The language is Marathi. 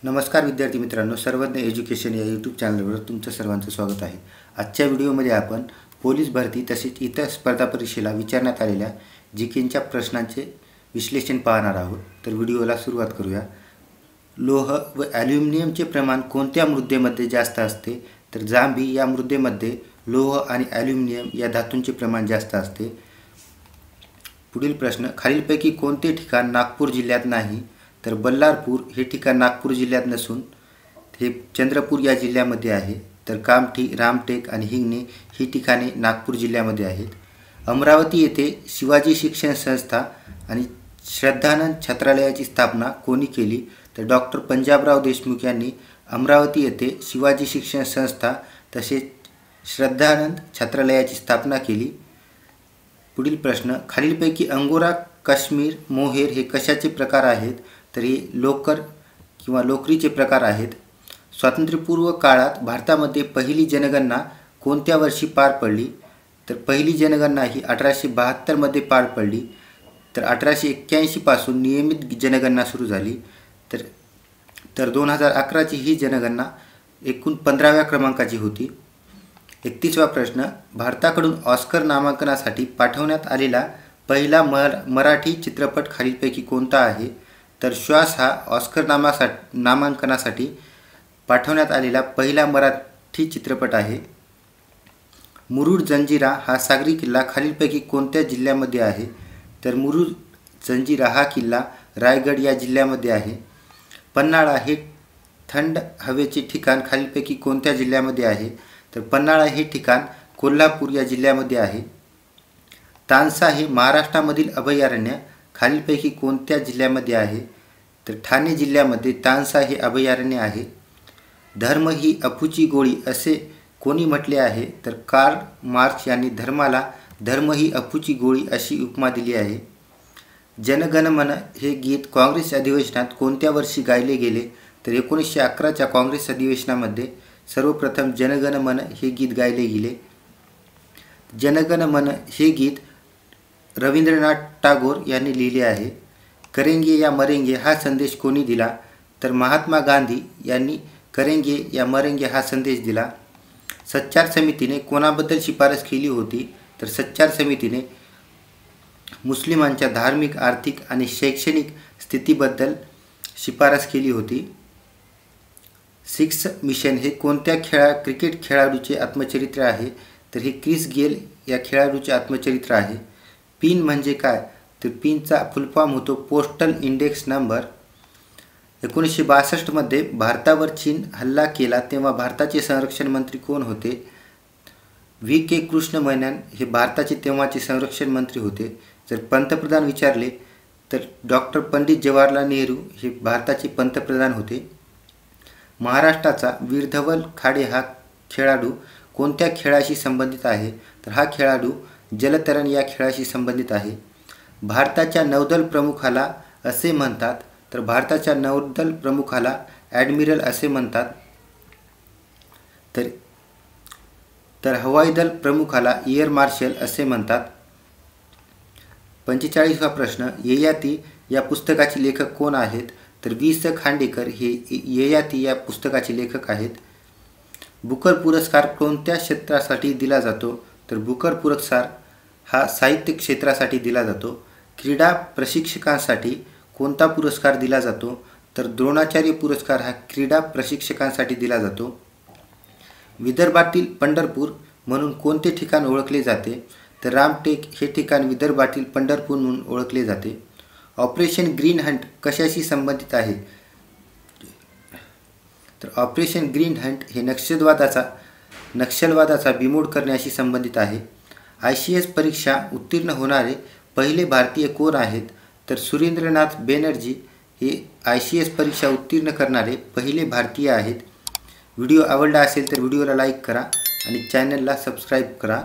नमस्कार विद्यार्थी मित्रांनो, सर्वज्ञ एज्युकेशन या यूट्यूब चॅनलवर तुमचं सर्वांचं स्वागत आहे। आजच्या व्हिडिओमध्ये आपण पोलीस भरती तसेच इतर स्पर्धा परीक्षेला विचारण्यात आलेल्या जीकेच्या प्रश्नांचे विश्लेषण पाहणार आहोत। तर व्हिडिओला सुरुवात करूया। लोह व ॲल्युमिनियमचे प्रमाण कोणत्या मृदेमध्ये जास्त असते? तर जांभी या मृदेमध्ये लोह आणि ॲल्युमिनियम या धातूंचे प्रमाण जास्त असते। पुढील प्रश्न, खालीलपैकी कोणते ठिकाण नागपूर जिल्ह्यात नाही? तर बल्लारपूर हे ठिकाण नागपूर जिल्ह्यात नसून हे चंद्रपूर या जिल्ह्यामध्ये आहे। तर कामठी, रामटेक आणि हिंगणे ही ठिकाणे नागपूर जिल्ह्यामध्ये आहेत। अमरावती येथे शिवाजी शिक्षण संस्था आणि श्रद्धानंद छात्रालयाची स्थापना कोणी केली? तर डॉक्टर पंजाबराव देशमुख यांनी अमरावती येथे शिवाजी शिक्षण संस्था तसेच श्रद्धानंद छात्रालयाची स्थापना केली। पुढील प्रश्न, खालीलपैकी अंगोरा, काश्मीर, मोहेर हे कशाचे प्रकार आहेत? तर हे लोकर किंवा लोकरीचे प्रकार आहेत। स्वातंत्र्यपूर्व काळात भारतामध्ये पहिली जनगणना कोणत्या वर्षी पार पडली? तर पहिली जनगणना ही 1872 मध्ये पार पडली। तर 1881 पासून नियमित जनगणना सुरू झाली। तर 2011 ची ही जनगणना एकूण 15व्या क्रमांकाची होती। 31वा प्रश्न, भारताकडून ऑस्कर नामांकनासाठी पाठवण्यात आलेला पहिला मराठी चित्रपट खालीलपैकी कोणता आहे? तर श्वास हा ऑस्कर नामांकनासाठी पाठवण्यात आलेला पहिला मराठी चित्रपट आहे। मुरुड जंजिरा हा सागरी किल्ला खालीलपैकी कोणत्या जिल्ह्यामध्ये आहे? तर मुरुड जंजिरा हा किल्ला रायगड या जिल्ह्यामध्ये आहे। पन्हाळा हे थंड हवेचे ठिकाण खालीलपैकी कोणत्या जिल्ह्यामध्ये आहे? तर पन्हाळा हे ठिकाण कोल्हापूर या जिल्ह्यामध्ये आहे। तानसा हे महाराष्ट्रामधील अभयारण्य खालीलपैकी कोणत्या जिल्ह्यामध्ये आहे? तर ठाणे जिल्ह्यामध्ये तानसा हे अभयारण्य आहे। धर्म ही अफूची गोळी असे कोणी म्हटले आहे? तर कार्ल मार्क्स यांनी धर्माला धर्म ही अफूची गोळी अशी उपमा दिली आहे। जनगण मन हे गीत काँग्रेस अधिवेशनात कोणत्या वर्षी गायले गेले? तर 1911च्या काँग्रेस अधिवेशनामध्ये सर्वप्रथम जनगण मन हे गीत गायले गेले। जनगण मन हे गीत रवींद्रनाथ टागोर यांनी लिहिले आहे। करेंगे या मरेंगे हा संदेश कोणी दिला? तर महात्मा गांधी यांनी करेंगे या मरेंगे हा संदेश दिला। सच्चार समितीने कोणाबद्दल शिफारस केली होती? तर सच्चार समितीने मुस्लिमांच्या धार्मिक, आर्थिक आणि शैक्षणिक स्थितीबद्दल शिफारस केली होती। सिक्स मिशन हे कोणत्या क्रिकेट खेळाडूचे आत्मचरित्र आहे? तर हे क्रिस गेल या खेळाडूचे आत्मचरित्र आहे। पिन म्हणजे काय? तर पिनचा फुल फॉर्म होतो पोस्टल इंडेक्स नंबर। 1962 मध्ये भारतावर चीन हल्ला केला तेव्हा भारताचे संरक्षण मंत्री कोण होते? V.K. कृष्ण मेनन हे भारताचे तेव्हाचे संरक्षण मंत्री होते। जर पंतप्रधान विचारले तर डॉक्टर पंडित जवाहरलाल नेहरू हे भारताचे पंतप्रधान होते। महाराष्ट्राचा वीर धवल खाडे हा खेळाडू कोणत्या खेळाशी संबंधित आहे? तर हा खेळाडू जलतरण या खेळाशी संबंधित आहे। भारताच्या नौदल प्रमुखाला असे म्हणतात? तर भारताच्या नौदल प्रमुखाला ॲडमिरल असे म्हणतात। तर हवाई दल प्रमुखाला एअर मार्शल असे म्हणतात। 45वा प्रश्न, ययाती या पुस्तकाचे लेखक कोण आहेत? तर वि.स. खांडेकर हे ययाती या पुस्तकाचे लेखक आहेत। बुकर पुरस्कार कोणत्या क्षेत्रासाठी दिला जातो? तर बुकर पुरस्कार हा साहित्य क्षेत्रासाठी दिला जातो। क्रीडा प्रशिक्षकांसाठी कोणता पुरस्कार दिला जातो? तर द्रोणाचार्य पुरस्कार हा क्रीडा प्रशिक्षकांसाठी दिला जातो। विदर्भातील पंढरपूर म्हणून कोणते ठिकाण ओळखले जाते? तर रामटेक हे ठिकाण विदर्भातील पंढरपूर म्हणून ओळखले जाते। ऑपरेशन ग्रीन हंट कशाशी संबंधित आहे? तर ऑपरेशन ग्रीन हंट हे नक्षलवादाचा बिमोड करण्याशी संबंधित आहे। ICS परीक्षा उत्तीर्ण होणारे पहिले भारतीय कोण आहेत? तर सुरेंद्रनाथ बॅनर्जी हे ICS परीक्षा उत्तीर्ण करणारे पहिले भारतीय आहेत। व्हिडिओ आवडला असेल तर व्हिडिओला लाईक करा आणि चॅनलला सबस्क्राईब करा।